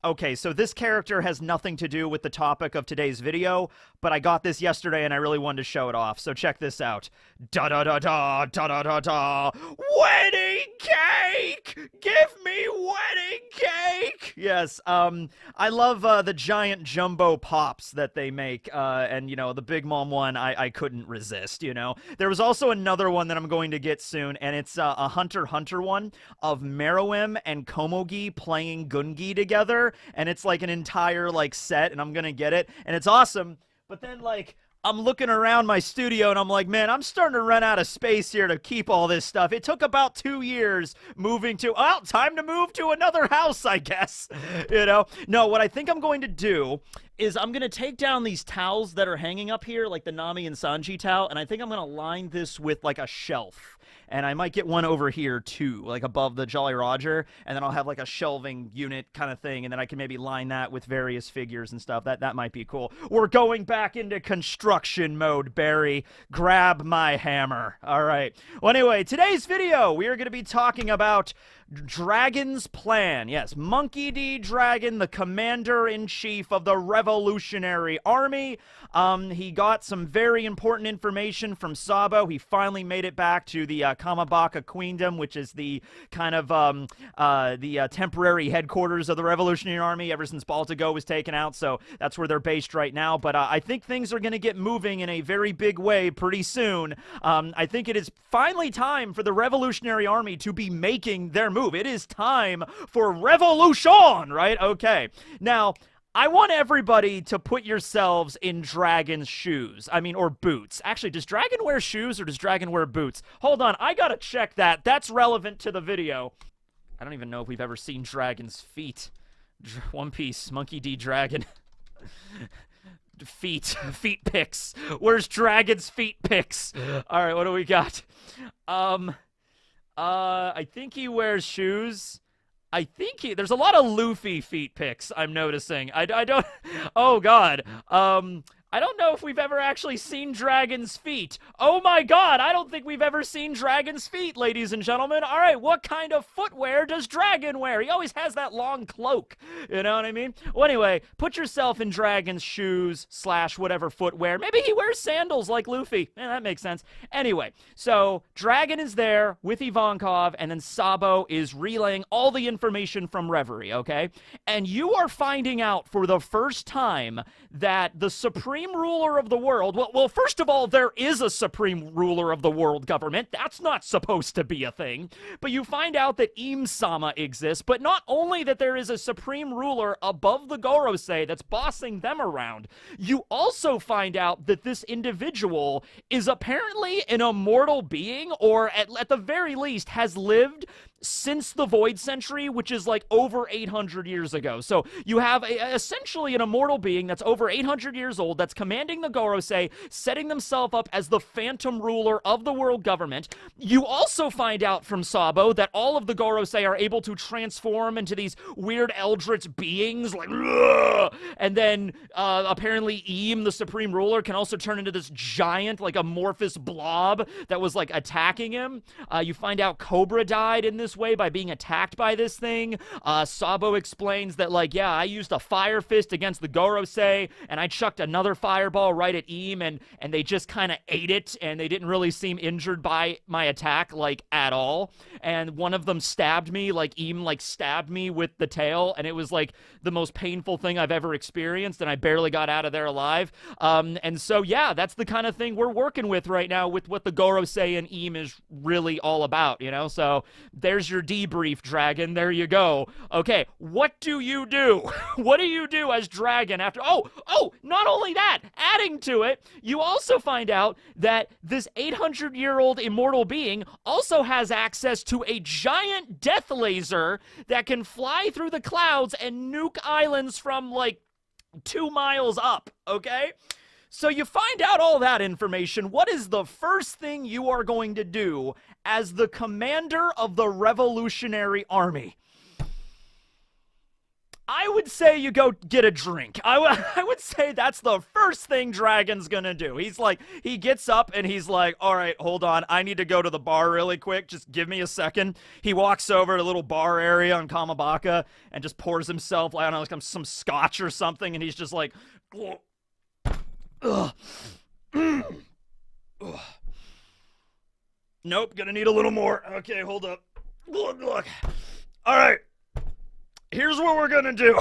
Okay, so this character has nothing to do with the topic of today's video, but I got this yesterday and I really wanted to show it off, so check this out. Da-da-da-da, da-da-da-da, wedding cake! Give me wedding cake! Yes, I love the giant jumbo pops that they make, and, you know, the Big Mom one I couldn't resist, you know? There was also another one that I'm going to get soon, and it's a Hunter x Hunter one of Meruem and Komogi playing Gungi together, and it's like an entire, like, set, and I'm gonna get it, and it's awesome, but then, like, I'm looking around my studio and I'm like, man, I'm starting to run out of space here to keep all this stuff. It took about 2 years moving to, well, time to move to another house, I guess. You know? No, what I think I'm going to do is I'm going to take down these towels that are hanging up here, like the Nami and Sanji towel, and I think I'm going to line this with, like, a shelf. And I might get one over here, too, like above the Jolly Roger, and then I'll have, like, a shelving unit kind of thing, and then I can maybe line that with various figures and stuff. That might be cool. We're going back into construction mode, Barry. Grab my hammer. All right. Well, anyway, today's video, we are going to be talking about Dragon's plan. Yes, Monkey D. Dragon, the commander-in-chief of the Revolutionary Army. He got some very important information from Sabo. He finally made it back to the Kamabaka Queendom, which is the kind of the temporary headquarters of the Revolutionary Army ever since Baltigo was taken out, so that's where they're based right now. But I think things are going to get moving in a very big way pretty soon. I think it is finally time for the Revolutionary Army to be making their move. It is time for revolution, right? Okay. Now, I want everybody to put yourselves in Dragon's shoes. I mean, or boots. Actually, does Dragon wear shoes or does Dragon wear boots? Hold on, I gotta check that. That's relevant to the video. I don't even know if we've ever seen Dragon's feet. One Piece, Monkey D. Dragon. Feet pics. Where's Dragon's feet pics? All right, what do we got? I think he wears shoes. I think there's a lot of Luffy feet pics I'm noticing. I don't, oh god. I don't know if we've ever actually seen Dragon's feet. Oh my god, I don't think we've ever seen Dragon's feet, ladies and gentlemen. All right, what kind of footwear does Dragon wear? He always has that long cloak, you know what I mean? Well, anyway, put yourself in Dragon's shoes / whatever footwear. Maybe he wears sandals like Luffy. That makes sense. Anyway, so Dragon is there with Ivankov, and then Sabo is relaying all the information from Reverie, okay? And you are finding out for the first time that the supreme ruler of the world, well, first of all, there is a supreme ruler of the world government. That's not supposed to be a thing. But you find out that Im-sama exists, but not only that there is a supreme ruler above the Gorosei that's bossing them around, you also find out that this individual is apparently an immortal being, or at the very least has lived since the Void Century, which is like over 800 years ago. So you have essentially an immortal being that's over 800 years old that's commanding the Gorosei, setting themselves up as the phantom ruler of the world government. You also find out from Sabo that all of the Gorosei are able to transform into these weird eldritch beings, like, ugh! And then apparently Im, the supreme ruler, can also turn into this giant, like, amorphous blob that was, like, attacking him. You find out Cobra died in this way by being attacked by this thing. Sabo explains that, like, yeah, I used a fire fist against the Gorosei, and I chucked another fireball right at Im, and they just kind of ate it, and they didn't really seem injured by my attack, like, at all. And one of them stabbed me, like, Im, like, stabbed me with the tail, and it was, like, the most painful thing I've ever experienced, and I barely got out of there alive. And so, yeah, that's the kind of thing we're working with right now with what the Gorosei and Im is really all about, you know? So, there's your debrief, Dragon. There you go. Okay, what do you do? What do you do as Dragon after... Oh, not only that, adding to it, you also find out that this 800-year-old immortal being also has access to a giant death laser that can fly through the clouds and nuke islands from, like, 2 miles up, okay? So you find out all that information. What is the first thing you are going to do as the commander of the Revolutionary Army? I I would say you go get a drink. I would say that's the first thing Dragon's gonna do. He's like, he gets up and he's like, all right, hold on. I need to go to the bar really quick. Just give me a second. He walks over to a little bar area on Kamabaka and just pours himself, I don't know, like some scotch or something. And he's just like, ugh. Nope, gonna need a little more. Okay, hold up. Look. All right. Here's what we're gonna do.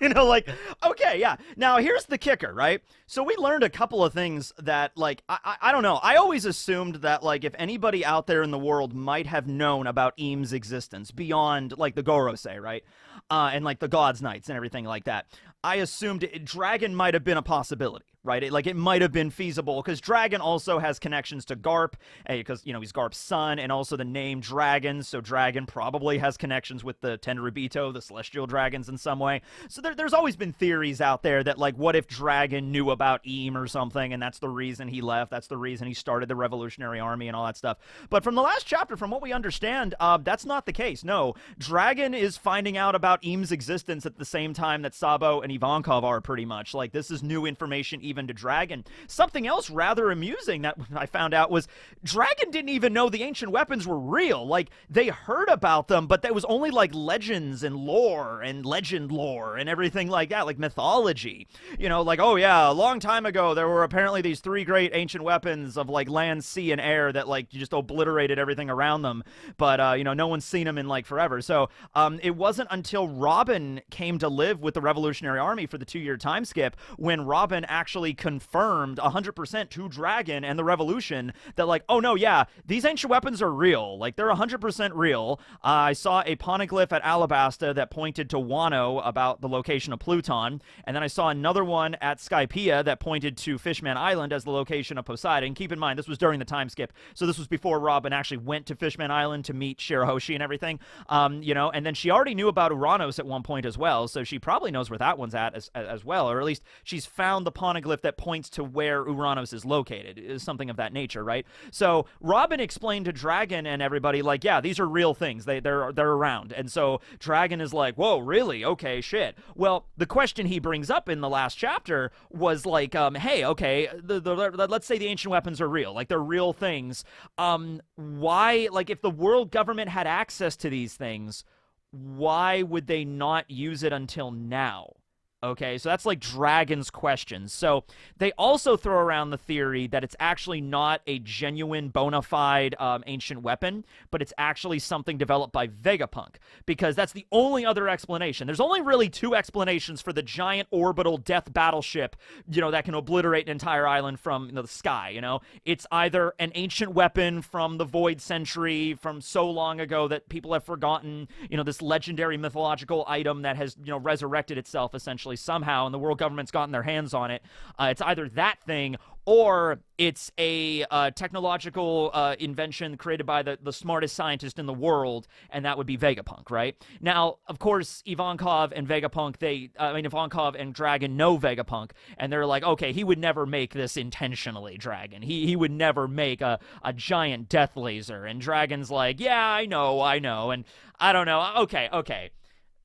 Okay, yeah. Now, here's the kicker, right? So we learned a couple of things that, like, I don't know. I always assumed that, like, if anybody out there in the world might have known about Eames' existence beyond, like, the Gorosei, right? And, like, the God's Knights and everything like that. I assumed Dragon might have been a possibility, right? It might have been feasible, because Dragon also has connections to Garp, because, he's Garp's son, and also the name Dragon, so Dragon probably has connections with the Tenryubito, the Celestial Dragons, in some way. So there's always been theories out there that, like, what if Dragon knew about Eam or something, and that's the reason he left, that's the reason he started the Revolutionary Army and all that stuff. But from the last chapter, from what we understand, that's not the case. No, Dragon is finding out about Eam's existence at the same time that Sabo and Ivankov are, pretty much. Like, this is new information even to Dragon. Something else rather amusing that I found out was Dragon didn't even know the ancient weapons were real. Like, they heard about them, but that was only, like, legends and lore and legend lore and everything like that, like mythology. Like, oh yeah, a long time ago there were apparently these 3 great ancient weapons of, like, land, sea, and air that, like, just obliterated everything around them. But, no one's seen them in, like, forever. So, it wasn't until Robin came to live with the Revolutionary Army for the 2-year time skip when Robin actually confirmed 100% to Dragon and the Revolution that, like, oh no, yeah, these ancient weapons are real. Like, they're 100% real. I saw a poneglyph at Alabasta that pointed to Wano about the location of Pluton, and then I saw another one at Skypiea that pointed to Fishman Island as the location of Poseidon. Keep in mind, this was during the time skip, so this was before Robin actually went to Fishman Island to meet Shirahoshi and everything. And then she already knew about Uranus at one point as well, so she probably knows where that one's at as well, or at least she's found the poneglyph that points to where Uranus is located, is something of that nature, right? So Robin explained to Dragon and everybody, like, yeah, these are real things. They're around. And so Dragon is like, whoa, really? Okay, shit. Well, the question he brings up in the last chapter was like, hey, okay, let's say the ancient weapons are real, like, they're real things. Why, like, if the world government had access to these things, why would they not use it until now? Okay, so that's, like, Dragon's questions. So they also throw around the theory that it's actually not a genuine, bona fide ancient weapon, but it's actually something developed by Vegapunk, because that's the only other explanation. There's only really 2 explanations for the giant orbital death battleship, that can obliterate an entire island from the sky, It's either an ancient weapon from the Void Century from so long ago that people have forgotten, this legendary mythological item that has, resurrected itself, essentially, somehow, and the world government's gotten their hands on it. It's either that thing, or it's a technological invention created by the smartest scientist in the world, and that would be Vegapunk, right? Now, of course, Ivankov and Ivankov and Dragon know Vegapunk, and they're like, okay, he would never make this intentionally, Dragon. He would never make a giant death laser. And Dragon's like, yeah, I know, and I don't know. Okay.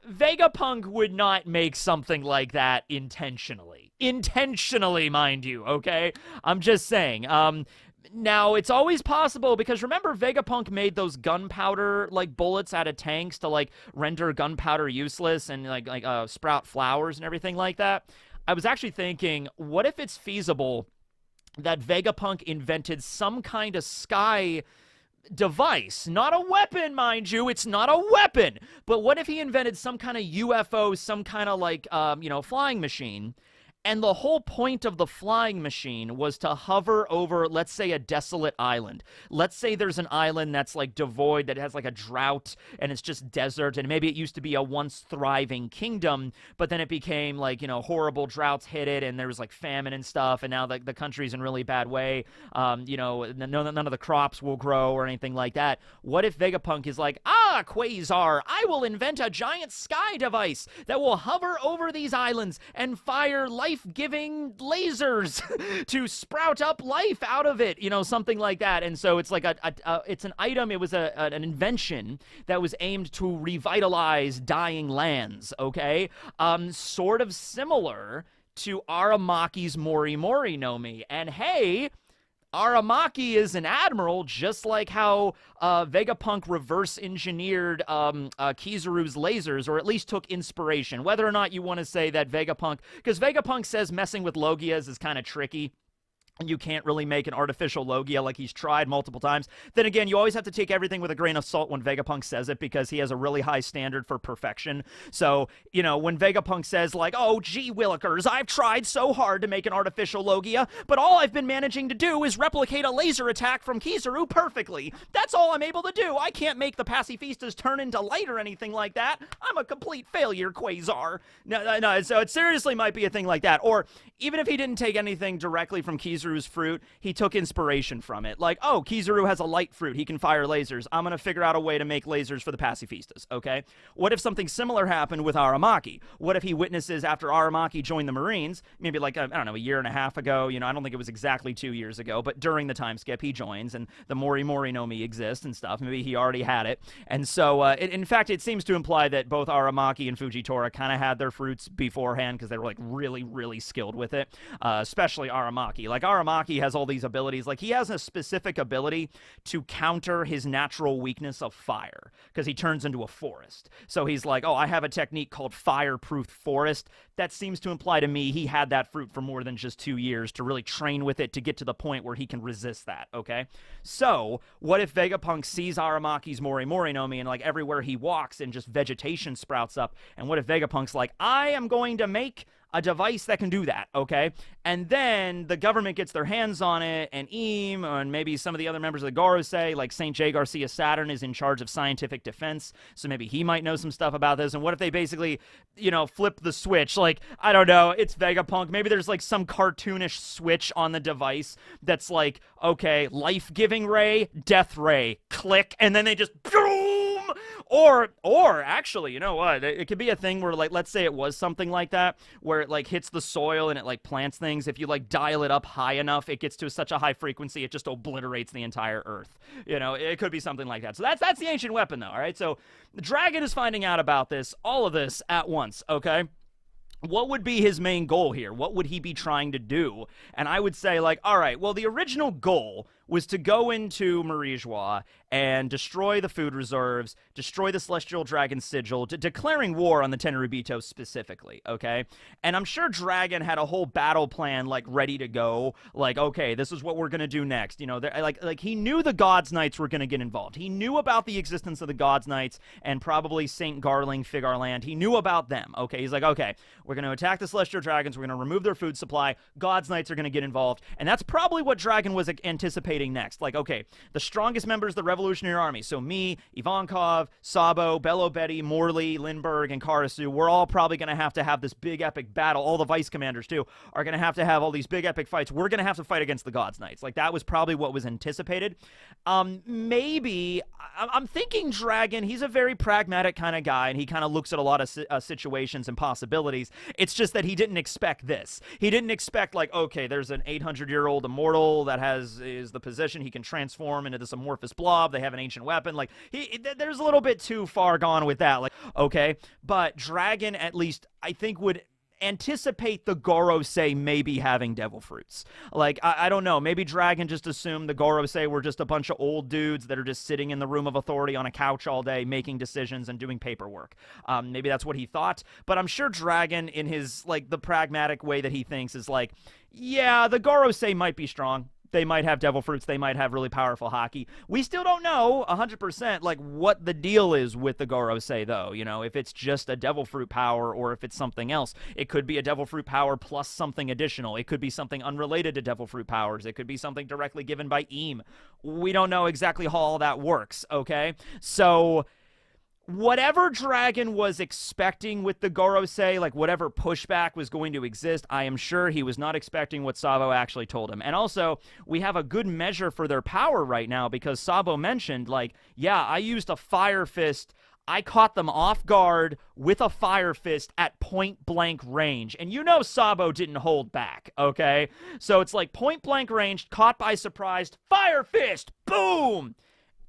Vegapunk would not make something like that intentionally. Intentionally, mind you, okay? I'm just saying. Now, it's always possible, because remember, Vegapunk made those gunpowder, like, bullets out of tanks to, like, render gunpowder useless and, like sprout flowers and everything like that. I was actually thinking, what if it's feasible that Vegapunk invented some kind of sky device, not a weapon, mind you, it's not a weapon, but what if he invented some kind of UFO, some kind of, like, flying machine, And the whole point of the flying machine was to hover over, let's say, a desolate island. Let's say there's an island that's like devoid, that has like a drought, and it's just desert, and maybe it used to be a once thriving kingdom, but then it became like, you know, horrible droughts hit it, and there was like famine and stuff, and now the country's in really bad way. You know, none of the crops will grow or anything like that. What if Vegapunk is like, Quasar, I will invent a giant sky device that will hover over these islands and fire life life-giving lasers to sprout up life out of it, something like that. And so it's like it's an item. It was an invention that was aimed to revitalize dying lands. Okay, sort of similar to Aramaki's Mori Mori no Mi. And hey, Aramaki is an admiral, just like how Vegapunk reverse-engineered Kizaru's lasers, or at least took inspiration. Whether or not you want to say that Vegapunk... Because Vegapunk says messing with Logias is kind of tricky. And you can't really make an artificial Logia like he's tried multiple times. Then again, you always have to take everything with a grain of salt when Vegapunk says it, because he has a really high standard for perfection. So, when Vegapunk says, like, oh, gee willikers, I've tried so hard to make an artificial Logia, but all I've been managing to do is replicate a laser attack from Kizaru perfectly. That's all I'm able to do. I can't make the pacifistas turn into light or anything like that. I'm a complete failure, Quasar. No, so it seriously might be a thing like that. Or even if he didn't take anything directly from Kizaru's fruit, he took inspiration from it. Like, oh, Kizaru has a light fruit. He can fire lasers. I'm going to figure out a way to make lasers for the pacifistas, okay? What if something similar happened with Aramaki? What if he witnesses after Aramaki joined the Marines, maybe like, I don't know, a year and a half ago, I don't think it was exactly 2 years ago, but during the time skip, he joins, and the Mori Mori no Mi exists and stuff. Maybe he already had it. And so, in fact, it seems to imply that both Aramaki and Fujitora kind of had their fruits beforehand, because they were, like, really, really skilled with it, especially Aramaki. Like, Aramaki has all these abilities. Like, he has a specific ability to counter his natural weakness of fire, because he turns into a forest. So he's like, oh, I have a technique called Fireproof Forest. That seems to imply to me he had that fruit for more than just 2 years to really train with it to get to the point where he can resist that, okay? So, what if Vegapunk sees Aramaki's Mori Mori no Mi, and, like, everywhere he walks and just vegetation sprouts up, and what if Vegapunk's like, I am going to make a device that can do that, okay? And then the government gets their hands on it, and Eam, and maybe some of the other members of the Gorosei, like St. J. Garcia Saturn, is in charge of scientific defense, so maybe he might know some stuff about this. And what if they basically, flip the switch? Like, I don't know, it's Vegapunk. Maybe there's, like, some cartoonish switch on the device that's like, okay, life-giving ray, death ray, click, and then they just, boom! Or actually, you know what? It could be a thing where, like, let's say it was something like that, where it, like, hits the soil and it, like, plants things. If you, like, dial it up high enough, it gets to such a high frequency, it just obliterates the entire Earth. It could be something like that. So that's the ancient weapon, though, all right? So the dragon is finding out about this, all of this at once, okay? What would be his main goal here? What would he be trying to do? And I would say, like, all right, well, the original goal was to go into Marijois and destroy the food reserves, destroy the Celestial Dragon Sigil, declaring war on the Tenryubito specifically, okay? And I'm sure Dragon had a whole battle plan, like, ready to go. Like, okay, this is what we're gonna do next. Like he knew the Gods Knights were gonna get involved. He knew about the existence of the Gods Knights and probably St. Garling, Figarland. He knew about them, okay? He's like, okay, we're gonna attack the Celestial Dragons, we're gonna remove their food supply, Gods Knights are gonna get involved, and that's probably what Dragon was anticipating next. Like, okay, the strongest members of the Revolutionary Army, so me, Ivankov, Sabo, Bello Betty, Morley, Lindbergh, and Karasu, we're all probably going to have this big epic battle. All the vice commanders, too, are going to have all these big epic fights. We're going to have to fight against the Gods Knights. Like, that was probably what was anticipated. Maybe, I'm thinking Dragon, he's a very pragmatic kind of guy, and he kind of looks at a lot of situations and possibilities. It's just that he didn't expect this. He didn't expect, like, okay, there's an 800-year-old immortal that is the position. He can transform into this amorphous blob. They have an ancient weapon. Like, there's a little bit too far gone with that. Like, okay, but Dragon at least, I think, would anticipate the Gorosei maybe having devil fruits. Like, I don't know. Maybe Dragon just assumed the Gorosei were just a bunch of old dudes that are just sitting in the room of authority on a couch all day making decisions and doing paperwork. Maybe that's what he thought. But I'm sure Dragon, in his, like, the pragmatic way that he thinks, is like, yeah, the Gorosei might be strong. They might have devil fruits. They might have really powerful hockey. We still don't know 100% like what the deal is with the Gorosei, though. If it's just a devil fruit power or if it's something else. It could be a devil fruit power plus something additional. It could be something unrelated to devil fruit powers. It could be something directly given by Eam. We don't know exactly how all that works, okay? So whatever Dragon was expecting with the Gorosei, like whatever pushback was going to exist, I am sure he was not expecting what Sabo actually told him. And also, we have a good measure for their power right now because Sabo mentioned, like, yeah, I used a Fire Fist. I caught them off guard with a fire fist at point blank range. And you know Sabo didn't hold back, okay? So it's like point blank range, caught by surprise, fire fist, boom!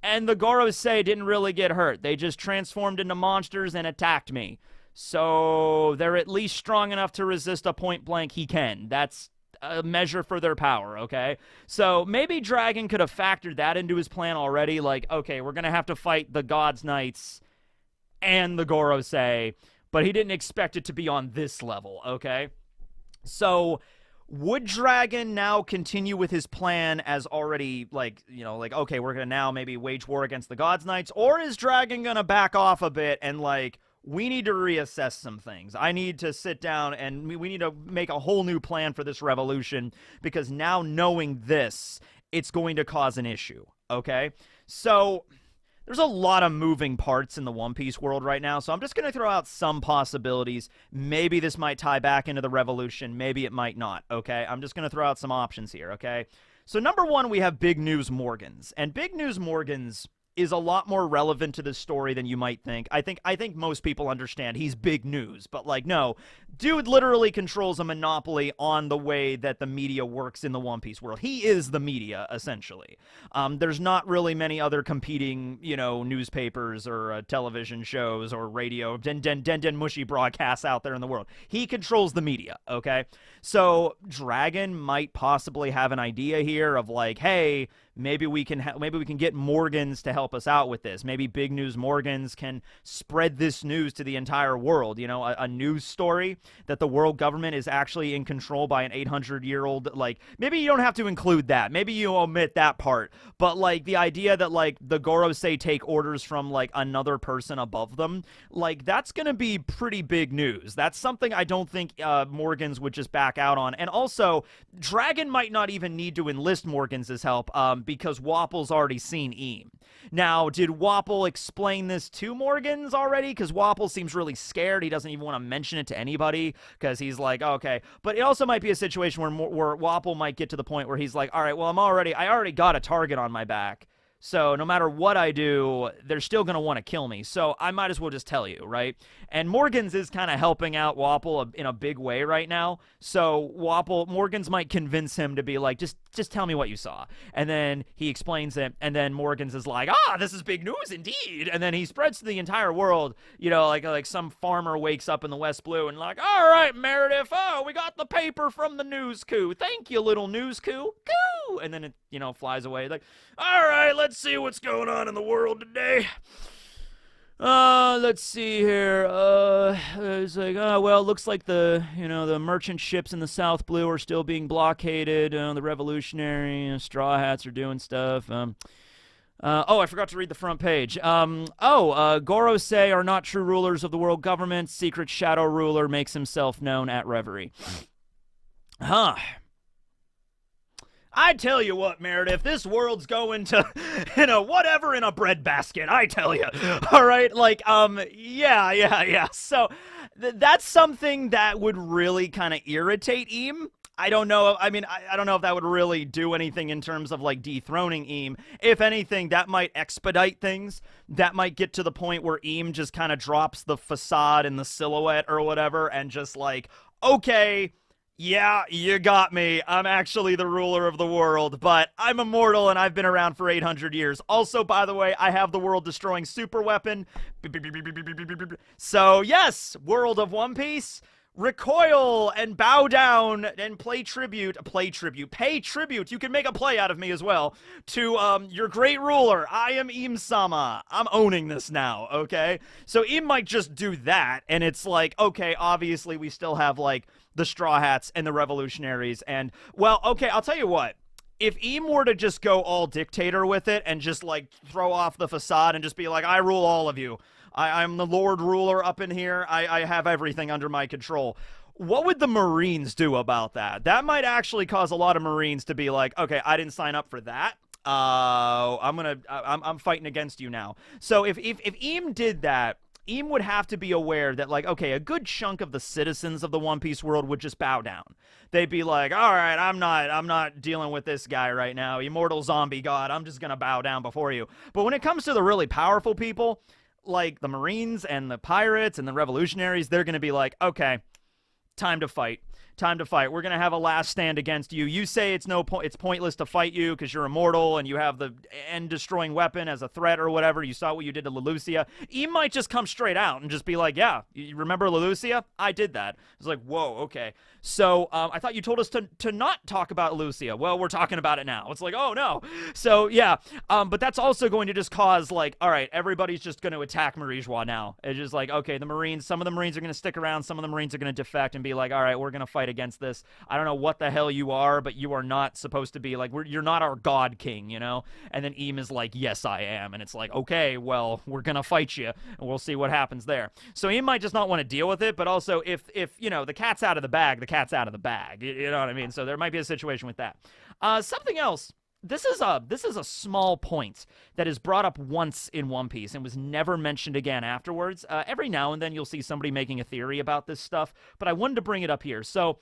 And the Gorosei didn't really get hurt. They just transformed into monsters and attacked me. So they're at least strong enough to resist a point blank he can. That's a measure for their power, okay? So maybe Dragon could have factored that into his plan already. Like, okay, we're going to have to fight the God's Knights and the Gorosei, but he didn't expect it to be on this level, okay? So would Dragon now continue with his plan as already, like, you know, like, okay, we're going to now maybe wage war against the God's Knights, or is Dragon going to back off a bit and, like, we need to reassess some things. I need to sit down and we need to make a whole new plan for this revolution, because now knowing this, it's going to cause an issue, okay? So there's a lot of moving parts in the One Piece world right now, so I'm just going to throw out some possibilities. Maybe this might tie back into the revolution. Maybe it might not, okay? I'm just going to throw out some options here, okay? So number one, we have Big News Morgans. And Big News Morgans is a lot more relevant to this story than you might think. I think most people understand he's big news, but like, no, dude literally controls a monopoly on the way that the media works in the One Piece world. He is the media, essentially. There's not really many other competing, you know, newspapers or television shows or radio, den mushy broadcasts out there in the world. He controls the media, okay? So Dragon might possibly have an idea here of like, hey, maybe we can get Morgans to help us out with this. Maybe Big News Morgans can spread this news to the entire world. You know, a news story that the world government is actually in control by an 800-year-old. Like, maybe you don't have to include that. Maybe you omit that part. But like the idea that like the Gorosei take orders from like another person above them, like that's gonna be pretty big news. That's something I don't think Morgans would just back out on. And also, Dragon might not even need to enlist Morgans' help. Because Wapple's already seen Eam. Now, did Wapple explain this to Morgans already? Because Wapple seems really scared. He doesn't even want to mention it to anybody because he's like, okay. But it also might be a situation where Wapple might get to the point where he's like, all right, well, I already got a target on my back. So no matter what I do, they're still going to want to kill me. So I might as well just tell you, right? And Morgans is kind of helping out Wapple in a big way right now. So Morgans might convince him to be like, just tell me what you saw. And then he explains it. And then Morgans is like, this is big news indeed. And then he spreads to the entire world, you know, like some farmer wakes up in the West Blue and like, all right, Meredith, we got the paper from the news coup. Thank you, little news coup. Coup! And then it, you know, flies away. Like, all right, let's see what's going on in the world today. Let's see here. It's like, well, it looks like the merchant ships in the South Blue are still being blockaded. The revolutionary Straw Hats are doing stuff. I forgot to read the front page. Gorosei are not true rulers of the world government. Secret shadow ruler makes himself known at Reverie. Huh. I tell you what, Meredith, this world's going to, whatever in a breadbasket, I tell you. All right, like, yeah. So that's something that would really kind of irritate Eam. I don't know. I mean, I don't know if that would really do anything in terms of, like, dethroning Eam. If anything, that might expedite things. That might get to the point where Eam just kind of drops the facade and the silhouette or whatever and just like, okay, yeah, you got me. I'm actually the ruler of the world, but I'm immortal and I've been around for 800 years. Also, by the way, I have the world-destroying super weapon. So, yes, World of One Piece, recoil and bow down and pay tribute. You can make a play out of me as well to your great ruler. I am Eam-sama. I'm owning this now, okay? So Eam might just do that, and it's like, okay, obviously we still have, like, the Straw Hats and the Revolutionaries, and, well, okay, I'll tell you what. If Eam were to just go all dictator with it and just, like, throw off the facade and just be like, I rule all of you. I'm the Lord Ruler up in here. I have everything under my control. What would the Marines do about that? That might actually cause a lot of Marines to be like, okay, I didn't sign up for that. I'm fighting against you now. So if Eam did that, Eam would have to be aware that, like, okay, a good chunk of the citizens of the One Piece world would just bow down. They'd be like, all right, I'm not dealing with this guy right now. Immortal zombie god, I'm just gonna bow down before you. But when it comes to the really powerful people, like the Marines and the pirates and the revolutionaries, they're going to be like, okay, time to fight. Time to fight. We're going to have a last stand against you. You say it's it's pointless to fight you because you're immortal and you have the end-destroying weapon as a threat or whatever. You saw what you did to Lelucia. He might just come straight out and just be like, yeah, you remember Lelucia? I did that. It's like, whoa, okay. So I thought you told us to not talk about Lelucia. Well, we're talking about it now. It's like, oh, no. So, yeah. But that's also going to just cause, like, all right, everybody's just going to attack Marijois now. It's just like, okay, some of the Marines are going to stick around. Some of the Marines are going to defect and be like, all right, we're going to fight against this. I don't know what the hell you are, but you are not supposed to be like, you're not our god king, you know? And then Eam is like, yes, I am. And it's like, okay, well, we're going to fight you, and we'll see what happens there. So Eam might just not want to deal with it, but also if you know, the cat's out of the bag, the cat's out of the bag. You know what I mean? So there might be a situation with that. Something else. This is a small point that is brought up once in One Piece and was never mentioned again afterwards. Every now and then you'll see somebody making a theory about this stuff, but I wanted to bring it up here. So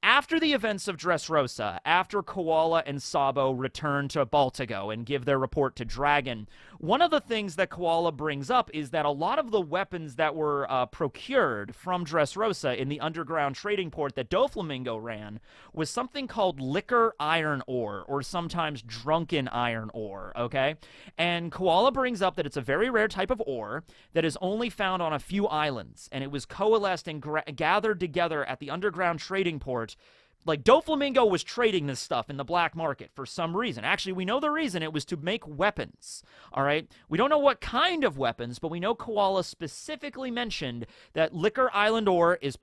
after the events of Dressrosa, after Koala and Sabo return to Baltigo and give their report to Dragon, one of the things that Koala brings up is that a lot of the weapons that were procured from Dressrosa in the underground trading port that Doflamingo ran was something called liquor iron ore, or sometimes drunken iron ore, okay? And Koala brings up that it's a very rare type of ore that is only found on a few islands, and it was coalesced and gathered together at the underground trading port. Like, Doflamingo was trading this stuff in the black market for some reason. Actually, we know the reason. It was to make weapons, all right? We don't know what kind of weapons, but we know Koala specifically mentioned that liquor iron ore is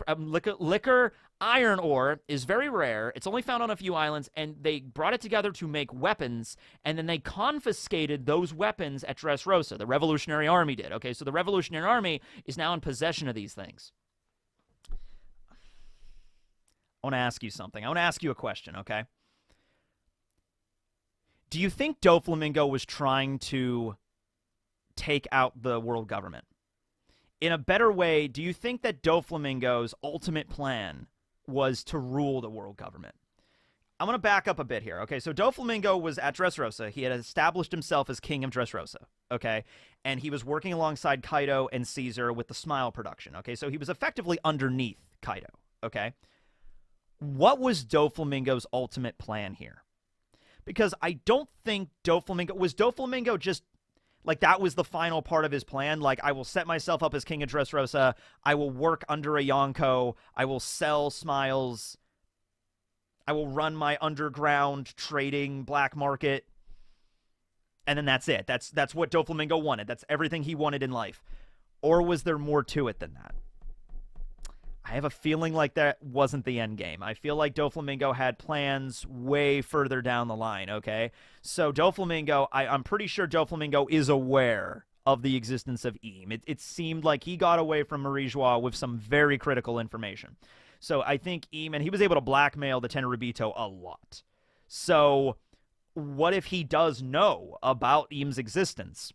very rare. It's only found on a few islands, and they brought it together to make weapons, and then they confiscated those weapons at Dressrosa. The Revolutionary Army did, okay? So the Revolutionary Army is now in possession of these things. I want to ask you something. I want to ask you a question, okay? Do you think Doflamingo was trying to take out the world government? In a better way, do you think that Doflamingo's ultimate plan was to rule the world government? I'm going to back up a bit here, okay? So Doflamingo was at Dressrosa. He had established himself as king of Dressrosa, okay? And he was working alongside Kaido and Caesar with the Smile production, okay? So he was effectively underneath Kaido, okay? What was Doflamingo's ultimate plan here? Because I don't think Doflamingo just, like, that was the final part of his plan? Like, I will set myself up as king of Dressrosa, I will work under a Yonko, I will sell Smiles, I will run my underground trading black market, and then that's it. That's what Doflamingo wanted. That's everything he wanted in life. Or was there more to it than that? I have a feeling like that wasn't the end game. I feel like Doflamingo had plans way further down the line, okay? So Doflamingo, I'm pretty sure Doflamingo is aware of the existence of Eam. It seemed like he got away from Marijois with some very critical information. So I think Eam, and he was able to blackmail the Tenryubito a lot. So what if he does know about Eam's existence?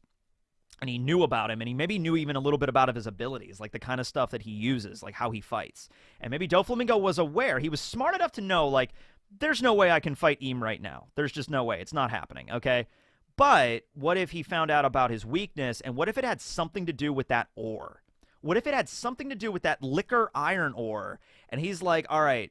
And he knew about him, and he maybe knew even a little bit about his abilities, like the kind of stuff that he uses, like how he fights. And maybe Doflamingo was aware. He was smart enough to know, like, there's no way I can fight Eam right now. There's just no way. It's not happening, okay? But what if he found out about his weakness, and what if it had something to do with that ore? What if it had something to do with that liquor iron ore? And he's like, all right,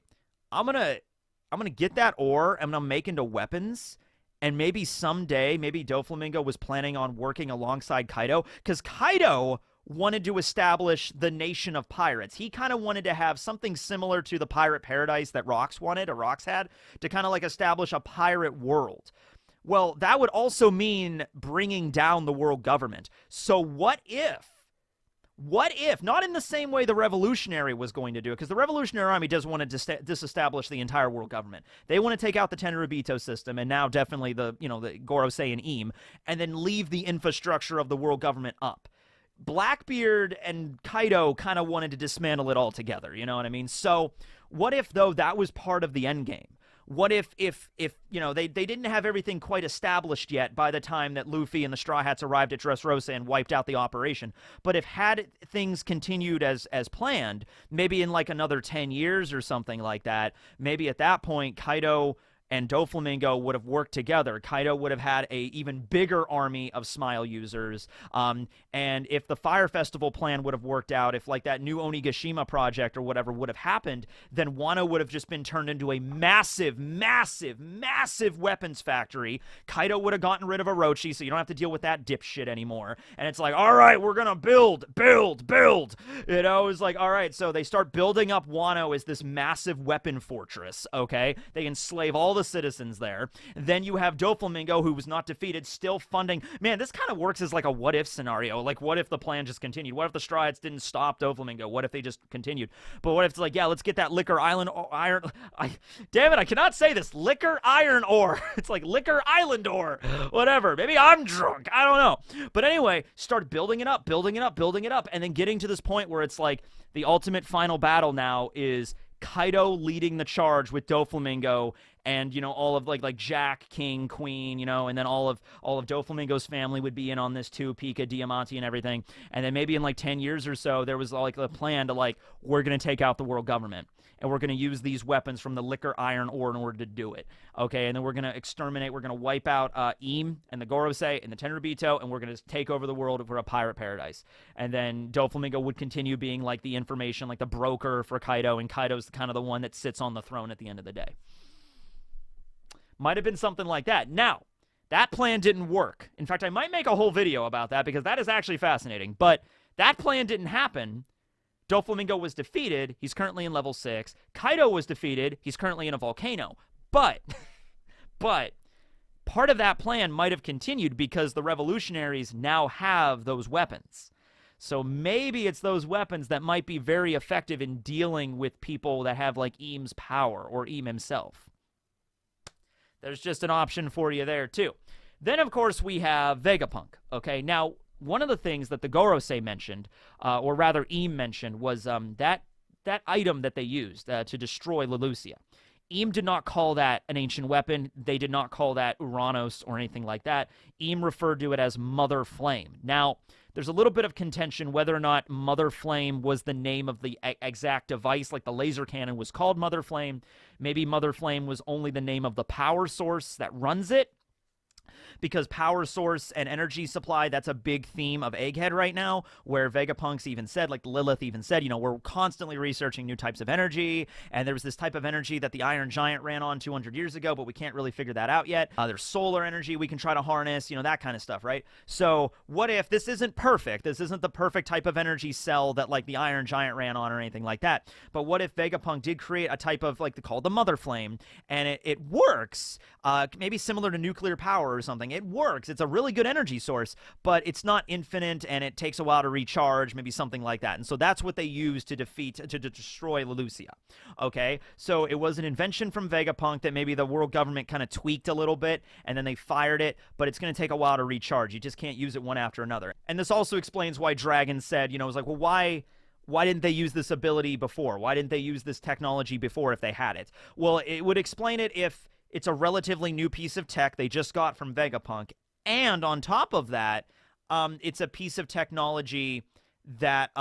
I'm gonna get that ore, and I'm gonna make into weapons. And maybe someday, maybe Doflamingo was planning on working alongside Kaido, because Kaido wanted to establish the nation of pirates. He kind of wanted to have something similar to the pirate paradise that Rox wanted, or Rox had, to kind of like establish a pirate world. Well, that would also mean bringing down the world government. So what if, not in the same way the Revolutionary was going to do it, because the Revolutionary Army does want to disestablish the entire world government. They want to take out the Tenryubito system, and now definitely the Gorosei and Eam, and then leave the infrastructure of the world government up. Blackbeard and Kaido kind of wanted to dismantle it altogether, you know what I mean? So what if, though, that was part of the end game? What if they didn't have everything quite established yet by the time that Luffy and the Straw Hats arrived at Dressrosa and wiped out the operation, but if had things continued as planned, maybe in like another 10 years or something like that, maybe at that point Kaido and Doflamingo would have worked together, Kaido would have had a even bigger army of Smile users. And if the Fire Festival plan would have worked out, if like that new Onigashima project or whatever would have happened, then Wano would have just been turned into a massive, massive, massive weapons factory. Kaido would have gotten rid of Orochi, so you don't have to deal with that dipshit anymore. And it's like, all right, we're gonna build. You know, it's like, all right, so they start building up Wano as this massive weapon fortress, okay? They enslave all the citizens there. Then you have Doflamingo, who was not defeated, still funding. Man, this kind of works as like a what-if scenario. Like, what if the plan just continued? What if the Straw Hats didn't stop Doflamingo? What if they just continued? But what if it's like, yeah, let's get that Liquor Island iron... damn it, I cannot say this. Liquor Iron Ore. It's like Liquor Island Ore. Whatever. Maybe I'm drunk. I don't know. But anyway, start building it up, and then getting to this point where it's like the ultimate final battle now is Kaido leading the charge with Doflamingo and, you know, all of like Jack, King, Queen, you know, and then all of Doflamingo's family would be in on this too, Pika, Diamante, and everything. And then maybe in like 10 years or so, there was like a plan to like, we're going to take out the world government. And we're going to use these weapons from the Liquor Iron Ore in order to do it. Okay, and then we're going to exterminate, we're going to wipe out Im and the Gorosei and the Tenryubito, and we're going to take over the world for a pirate paradise. And then Doflamingo would continue being like the information, like the broker for Kaido, and Kaido's kind of the one that sits on the throne at the end of the day. Might have been something like that. Now, that plan didn't work. In fact, I might make a whole video about that because that is actually fascinating. But that plan didn't happen. Doflamingo was defeated. He's currently in level 6. Kaido was defeated. He's currently in a volcano. But part of that plan might have continued because the revolutionaries now have those weapons. So maybe it's those weapons that might be very effective in dealing with people that have like Im's power or Im himself. There's just an option for you there too. Then, of course, we have Vegapunk. Okay, now, one of the things that the Gorosei mentioned, or rather Im mentioned, was that item that they used to destroy Lelousia. Im did not call that an ancient weapon. They did not call that Uranos or anything like that. Im referred to it as Mother Flame. Now, there's a little bit of contention whether or not Mother Flame was the name of the exact device, like the laser cannon was called Mother Flame. Maybe Mother Flame was only the name of the power source that runs it. Because power source and energy supply, that's a big theme of Egghead right now, where Vegapunk's even said, like Lilith even said, you know, we're constantly researching new types of energy, and there was this type of energy that the Iron Giant ran on 200 years ago, but we can't really figure that out yet. There's solar energy we can try to harness, you know, that kind of stuff, right? So what if this isn't perfect? This isn't the perfect type of energy cell that, like, the Iron Giant ran on or anything like that. But what if Vegapunk did create a type of, like, called the Mother Flame, and it works, maybe similar to nuclear power or something. It works. It's a really good energy source, but it's not infinite, and it takes a while to recharge, maybe something like that. And so that's what they use to destroy Lelousia. Okay? So it was an invention from Vegapunk that maybe the world government kind of tweaked a little bit, and then they fired it, but it's going to take a while to recharge. You just can't use it one after another. And this also explains why Dragon said, you know, it was like, well, why didn't they use this ability before? Why didn't they use this technology before if they had it? Well, it would explain it if it's a relatively new piece of tech they just got from Vegapunk. And on top of that, it's a piece of technology that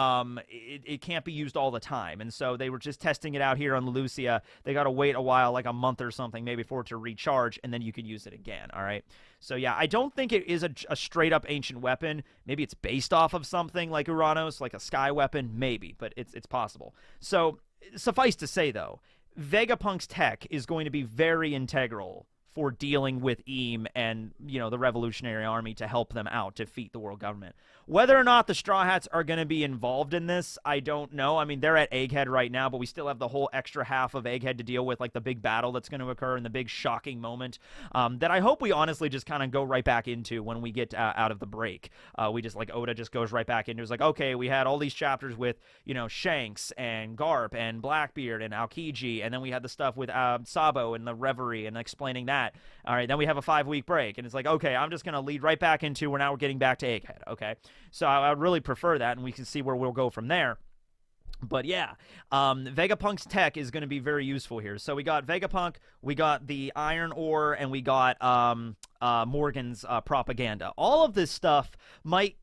it can't be used all the time. And so they were just testing it out here on Lelousia. They got to wait a while, like a month or something, maybe for it to recharge, and then you could use it again, all right? So yeah, I don't think it is a straight-up ancient weapon. Maybe it's based off of something like Uranos, like a sky weapon, maybe, but it's possible. So suffice to say, though, Vegapunk's tech is going to be very integral for dealing with Im and, you know, the Revolutionary Army to help them out, defeat the world government. Whether or not the Straw Hats are going to be involved in this, I don't know. I mean, they're at Egghead right now, but we still have the whole extra half of Egghead to deal with, like the big battle that's going to occur and the big shocking moment that I hope we honestly just kind of go right back into when we get out of the break. We just, like, Oda just goes right back into, it's like, okay, we had all these chapters with, you know, Shanks and Garp and Blackbeard and Aokiji, and then we had the stuff with Sabo and the Reverie and explaining that. All right, then we have a 5-week break, and it's like, okay, I'm just going to lead right back into where now we're getting back to Egghead, okay? So I would really prefer that, and we can see where we'll go from there. But yeah, Vegapunk's tech is going to be very useful here. So we got Vegapunk, we got the Iron Ore, and we got Morgan's propaganda. All of this stuff might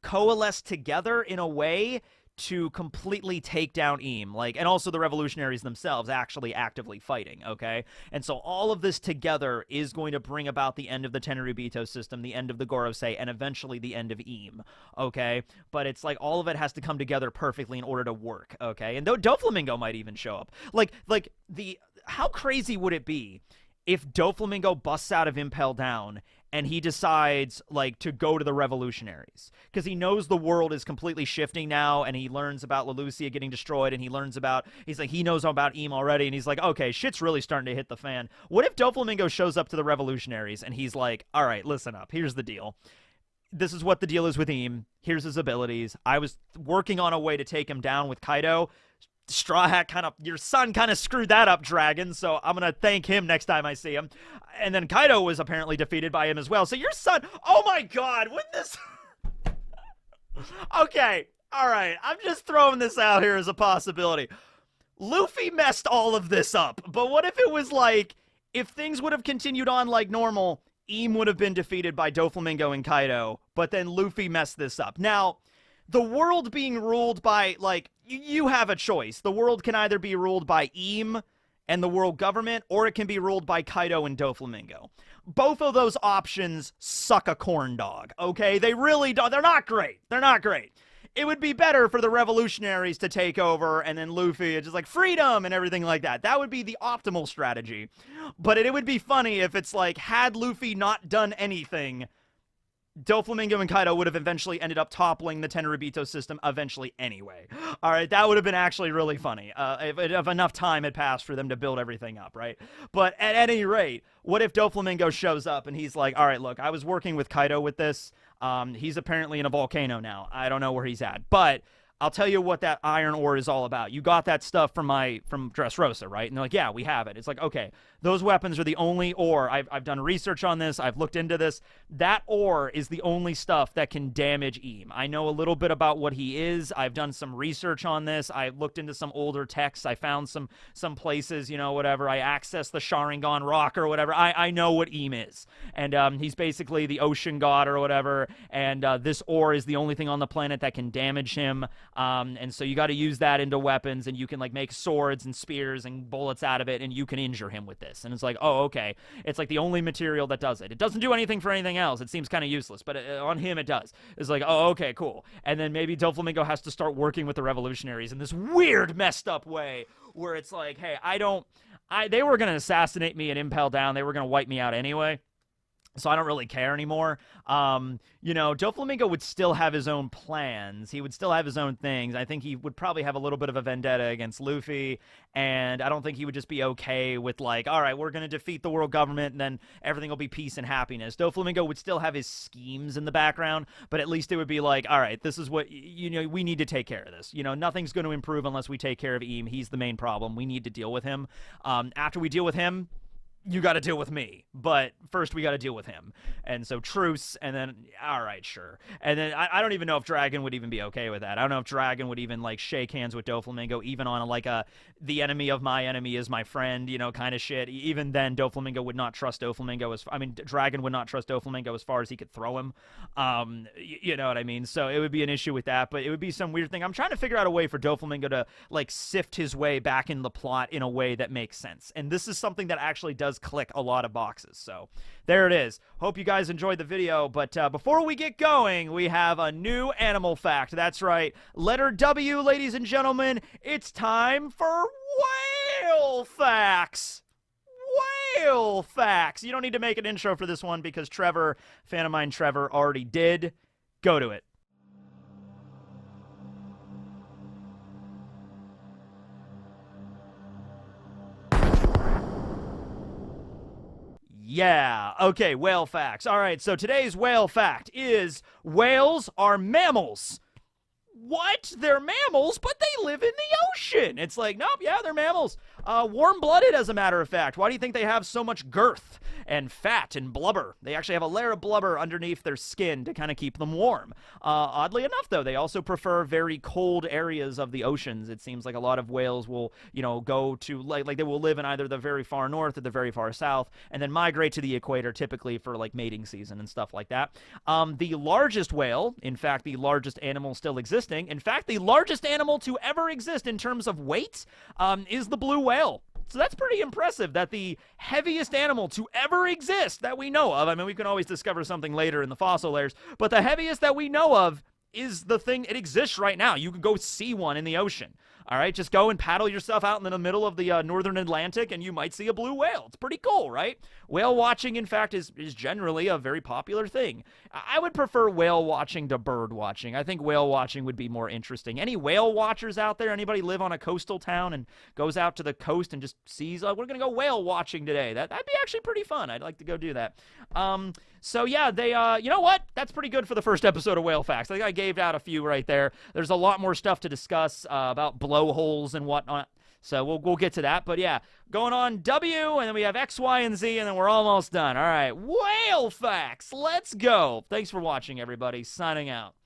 coalesce together in a way to completely take down Eam, like, and also the revolutionaries themselves actually actively fighting, okay? And so all of this together is going to bring about the end of the Tenryubito system, the end of the Gorosei, and eventually the end of Eam, okay? But it's like all of it has to come together perfectly in order to work, okay? And though Doflamingo might even show up. How crazy would it be if Doflamingo busts out of Impel Down and he decides, like, to go to the revolutionaries? Because he knows the world is completely shifting now, and he learns about Lelucia getting destroyed, and he knows about Eam already, and he's like, okay, shit's really starting to hit the fan. What if Doflamingo shows up to the revolutionaries, and he's like, all right, listen up, here's the deal. This is what the deal is with Eam. Here's his abilities. I was working on a way to take him down with Kaido. Straw Hat your son kind of screwed that up, Dragon, so I'm going to thank him next time I see him. And then Kaido was apparently defeated by him as well. So your son, oh my god, wouldn't this... Okay, alright, I'm just throwing this out here as a possibility. Luffy messed all of this up, but what if it was like, if things would have continued on like normal, Eam would have been defeated by Doflamingo and Kaido, but then Luffy messed this up. Now, the world being ruled by, like, you have a choice. The world can either be ruled by Eam and the world government, or it can be ruled by Kaido and Doflamingo. Both of those options suck a corn dog, okay? They really don't. They're not great. They're not great. It would be better for the revolutionaries to take over, and then Luffy is just like, freedom and everything like that. That would be the optimal strategy. But it would be funny if it's like, had Luffy not done anything, Doflamingo and Kaido would have eventually ended up toppling the Tenryubito system eventually anyway. All right, that would have been actually really funny if enough time had passed for them to build everything up, right? But at any rate, what if Doflamingo shows up and he's like, all right, look, I was working with Kaido with this. He's apparently in a volcano now. I don't know where he's at, but I'll tell you what that iron ore is all about. You got that stuff from Dressrosa, right? And they're like, yeah, we have it. It's like, okay, those weapons are the only ore. I've done research on this. I've looked into this. That ore is the only stuff that can damage Eam. I know a little bit about what he is. I've done some research on this. I looked into some older texts. I found some places, you know, whatever. I accessed the Sharingan rock or whatever. I know what Eam is. And he's basically the ocean god or whatever. And this ore is the only thing on the planet that can damage him. And so you got to use that into weapons, and you can, like, make swords and spears and bullets out of it, and you can injure him with this. And it's like, oh, okay. It's like the only material that does it. It doesn't do anything for anything else. It seems kind of useless, but on him it does. It's like, oh, okay, cool. And then maybe Doflamingo has to start working with the revolutionaries in this weird, messed up way where it's like, hey, they were going to assassinate me and Impel Down. They were going to wipe me out anyway. So I don't really care anymore. You know, Doflamingo would still have his own plans. He would still have his own things. I think he would probably have a little bit of a vendetta against Luffy, and I don't think he would just be okay with, like, all right, we're going to defeat the world government, and then everything will be peace and happiness. Doflamingo would still have his schemes in the background, but at least it would be like, all right, this is what, you know, we need to take care of this. You know, nothing's going to improve unless we take care of Eam. He's the main problem. We need to deal with him. After we deal with him, you got to deal with me, but first we got to deal with him. And so truce, and then, all right, sure. And then I don't even know if Dragon would even be okay with that. I don't know if Dragon would even, like, shake hands with Doflamingo, even on, like, the enemy of my enemy is my friend, you know, kind of shit. Even then, Doflamingo would not trust Doflamingo Dragon would not trust Doflamingo as far as he could throw him. You know what I mean? So it would be an issue with that, but it would be some weird thing. I'm trying to figure out a way for Doflamingo to, like, sift his way back in the plot in a way that makes sense. And this is something that actually does click a lot of boxes. So there it is. Hope you guys enjoyed the video, but before we get going, we have a new animal fact. That's right, letter W, ladies and gentlemen. It's time for whale facts. Whale facts. You don't need to make an intro for this one because Trevor, fan of mine Trevor, already did. Go to it. Yeah, okay, whale facts. All right, so today's whale fact is whales are mammals. What? They're mammals, but they live in the ocean. It's like, nope, yeah, they're mammals. Warm-blooded, as a matter of fact. Why do you think they have so much girth and fat and blubber? They actually have a layer of blubber underneath their skin to kind of keep them warm. Oddly enough, though, they also prefer very cold areas of the oceans. It seems like a lot of whales will, you know, go to, like they will live in either the very far north or the very far south, and then migrate to the equator, typically for, like, mating season and stuff like that. The largest whale, in fact, the largest animal still existing, interesting. In fact, the largest animal to ever exist in terms of weight is the blue whale. So that's pretty impressive that the heaviest animal to ever exist that we know of, I mean, we can always discover something later in the fossil layers, but the heaviest that we know of is the thing. It exists right now. You can go see one in the ocean. All right, just go and paddle yourself out in the middle of the northern Atlantic, and you might see a blue whale. It's pretty cool, right? Whale watching, in fact, is generally a very popular thing. I would prefer whale watching to bird watching. I think whale watching would be more interesting. Any whale watchers out there? Anybody live on a coastal town and goes out to the coast and just sees, we're going to go whale watching today. That'd be actually pretty fun. I'd like to go do that. So yeah, they, you know what? That's pretty good for the first episode of Whale Facts. I think I gave out a few right there. There's a lot more stuff to discuss about blowholes and whatnot. So we'll get to that. But yeah, going on W, and then we have X, Y, and Z, and then we're almost done. All right, Whale Facts. Let's go. Thanks for watching, everybody. Signing out.